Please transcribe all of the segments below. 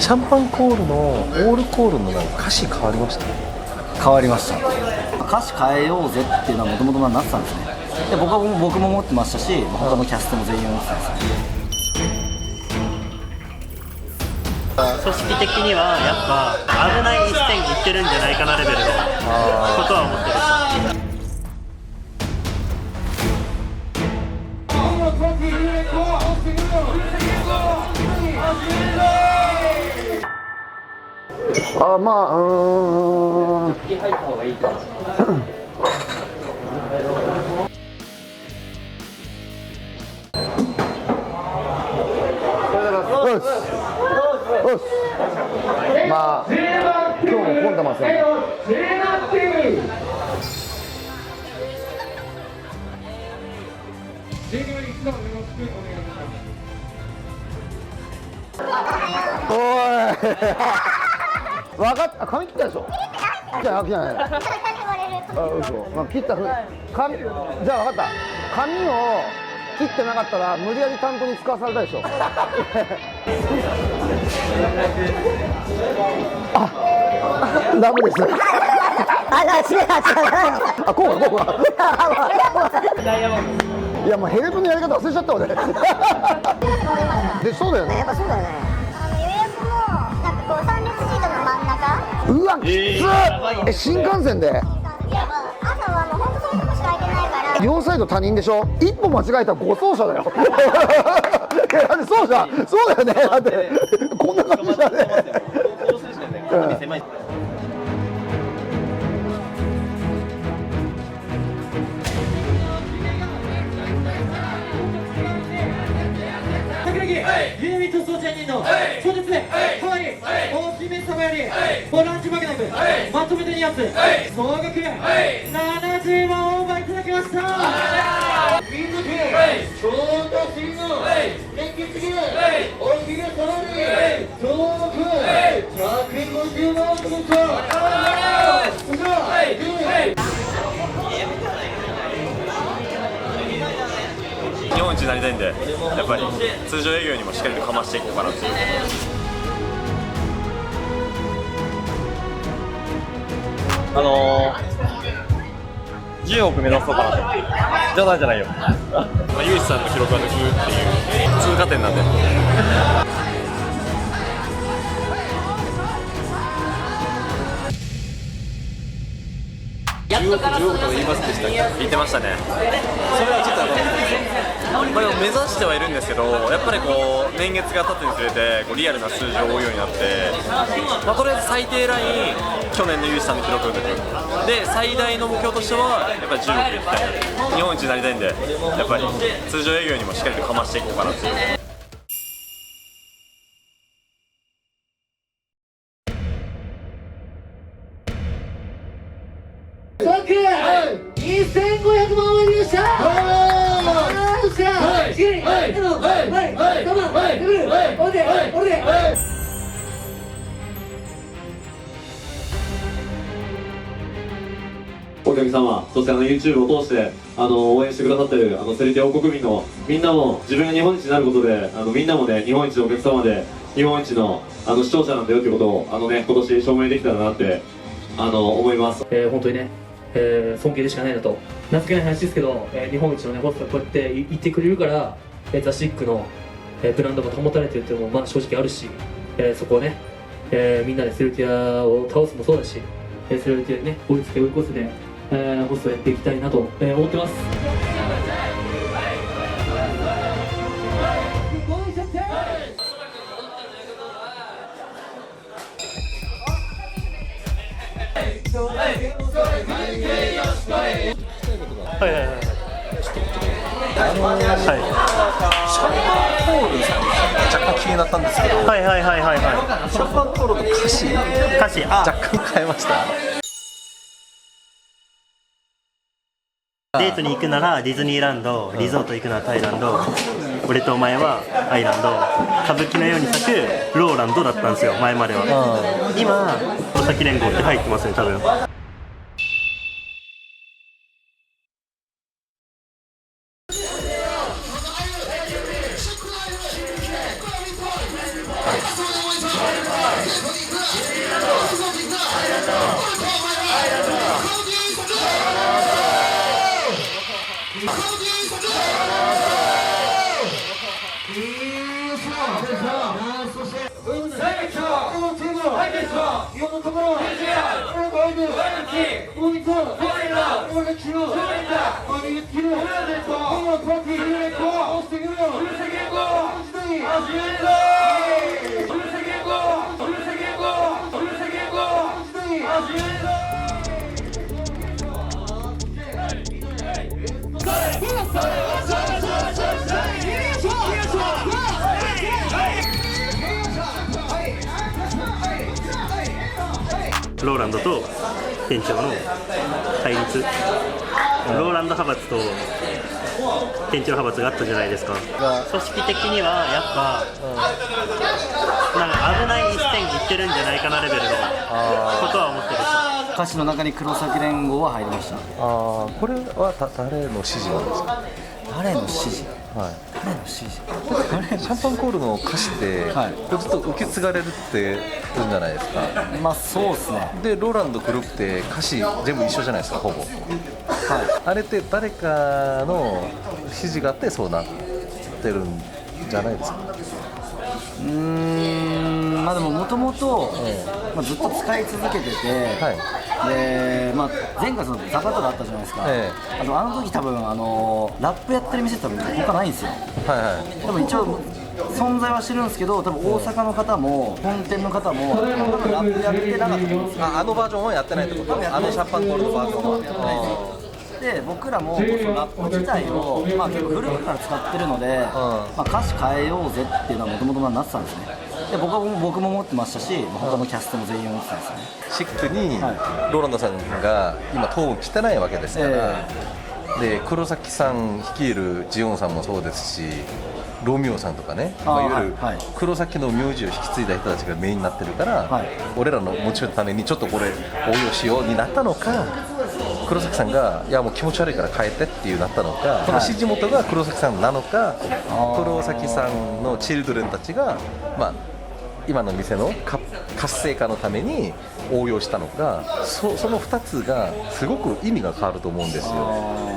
シャンパンコールのオールコールのなんか歌詞変わりました？変わりました。歌詞変えようぜっていうのはもともとなってたんですね。で僕も思ってましたし、他のキャストも全員思ってたんですね。組織的にはやっぱ危ない一線いってるんじゃないかなレベルのことは思ってる。まあ入った方がいいか。まあ今日も混んでますよね。おい分かった、髪切ったでしょ。じゃあ、じゃない。嘘。切った髪、じゃあ分かった。髪を切ってなかったら無理やり担当に使わされたでしょ。あ、ダメです。あ、こうか。いやもうヘルプのやり方忘れちゃった俺。で、そうだよね。やっぱそうだよね。予約もなんかこう3列シートの真ん中。うわ、きつっ。新幹線で。いや、朝はもう本当そういうとこしか空いてないから。両サイド他人でしょ。一歩間違えたら護送車だよ。だってそうじゃん。そうだよね。だってこんな感じだね。ユーミット総チャンネルのそうですね、かわいい大きめ様よりボランチ負けなくまとめて2発総額70万オーバーいただきました。民族超多心の熱気すぎるおひげさまに総額150万オーバー。日本一になりたいんで、やっぱり通常営業にもしっかりとかましていこうかなっていう。10億目指そうかなと。冗談じゃないよ。ユージさんの記録は抜くっていう通過点なんで。10億とか言いませんでしたっけ？言ってましたね。それはちょっと目指してはいるんですけど、やっぱりこう年月が経つにつれてこうリアルな数字を追うようになって、とりあえず最低ライン去年のユージさんの記録を抜くで、最大の目標としてはやっぱり10億いきたい、日本一になりたいんで、やっぱり通常営業にもしっかりとかましていこうかなっていう。2500万円でした。お客様、そしてYouTube を通して応援してくださってるセルティア王国民のみんなも自分が日本一になることでみんなもね日本一のお客様で日本一の視聴者なんだよってことを今年証明できたらなって思います。本当にね尊敬でしかないなと。情けない話ですけど、日本一のねホストがこうやって言ってくれるから、ザ・シックの、ブランドも保たれてるっていうのもまあ正直あるし、そこをね、みんなでセルティアを倒すもそうだし、セルティアにね追いつけ追い越すで、ホストをやっていきたいなと、思ってます。シャンパンコールさん若干気になったんですけど、シャンパンコールの歌詞若干変えました。デートに行くならディズニーランド、リゾート行くならタイランド、俺とお前はアイランド、歌舞伎のように咲くローランドだったんですよ前までは。今お先連合って入ってますね多分。世のところワイド大水俺が切るマミが切るこのパーティー押してくるよローランドと店長の対立、ローランド派閥と店長派閥があったじゃないですか。組織的にはやっぱ、なんか危ない一線いってるんじゃないかなレベルのことは思ってる。歌詞の中に黒崎連合は入りました。これは誰の指示なんですか？誰の指示？はい、誰の指示？シャンパンコールの歌詞って、はい、これずっと受け継がれるって言うんじゃないですか。まあそうですね。でローランド黒くて歌詞全部一緒じゃないですか、ほぼ。はい、あれって誰かの指示があってそうなってるんじゃないですか。まあでももともとずっと使い続けてて、はい、でまあ、前回そのザバトがあったじゃないですか、あの時多分ラップやってる店って多分他ないんですよ。はいはい、多分一応存在はしてるんですけど、多分大阪の方も本店の方も多分ラップやってなかったと思うんですよ。あのバージョンはやってないってこと？あのシャンパンコールのバージョンはやってないですよ。で僕らもそのラップ自体を、まあ、結構古くから使ってるので、まあ、歌詞変えようぜっていうのはもともとなってたんですね。で僕も思ってましたし、他のキャストも全員思ってたんですよね。シックにローランドさんが今トーン来てないわけですから、で黒崎さん率いるジオンさんもそうですし、ロミオさんとかね、いわゆる黒崎の名字を引き継いだ人たちがメインになってるから、俺らの持ちのためにちょっとこれ応用しようになったのか、黒崎さんがいやもう気持ち悪いから変えてっていうなったのか、この指示元が黒崎さんなのか、黒崎さんのチルドレンたちが、まあ、今の店の活性化のために応用したのか、その2つがすごく意味が変わると思うんですよ。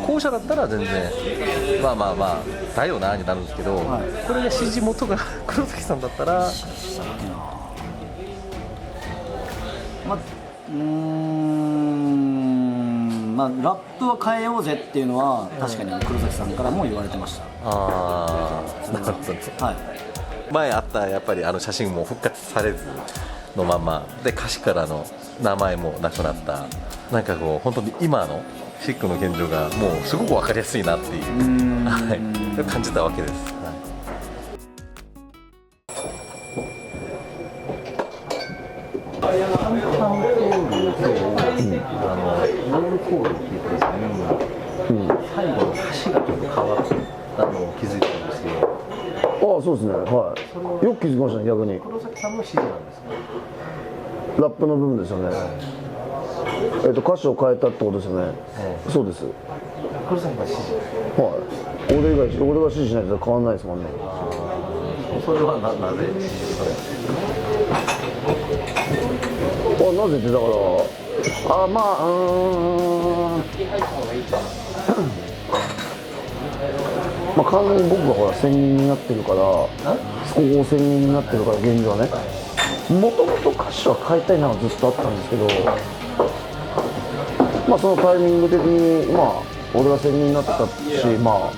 後者だったら全然まあまあまあだよなになるんですけど、これが指示元が黒崎さんだったら、まあ、ラップは変えようぜっていうのは確かに黒崎さんからも言われてました。なるほど、はい、前あったやっぱり写真も復活されずのままで、歌詞からの名前もなくなった、なんかこう本当に今のシックの現状がもうすごく分かりやすいなっていう感じたわけです。ロールコールって言ってですね、最後の歌詞がちょっと変わったのを気づいたんですけど。ああ、そうですね、はい、よく気づきましたね、逆に。黒崎さんの指示なんですか？ラップの部分ですよね。歌詞を変えたってことですよね。そうです。黒崎が指示。はい。俺が指示しないと変わらないですもんね。それはなぜ指示されるんですか？なぜってだから、まあまあ完全に僕がほら専任になってるから、ここ専任になってるから現状はね。もともと歌詞は変えたいのはずっとあったんですけど、まあそのタイミング的にまあ俺が専任になったし、まあ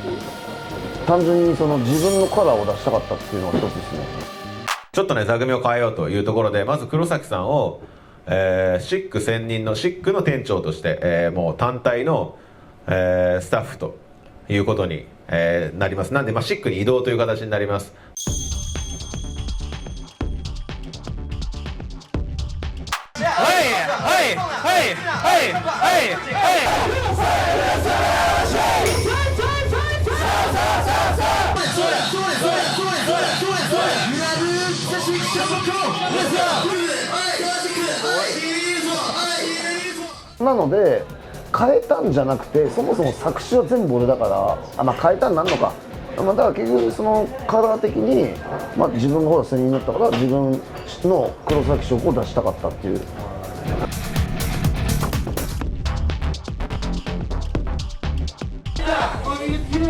単純にその自分のカラーを出したかったっていうのが一つですね。ちょっとね座組を変えようというところで、まず黒崎さんを、シック専任のシックの店長として、もう単体の、スタッフということに、なります。なんで、まあ、シックに移動という形になります。なので変えたんじゃなくて、そもそも作詞は全部俺だから、まあ変えたんなんのか、だから結局そのカラー的に、まあ、自分がほら専任になったから自分の黒崎色を出したかったっていう。マミが切る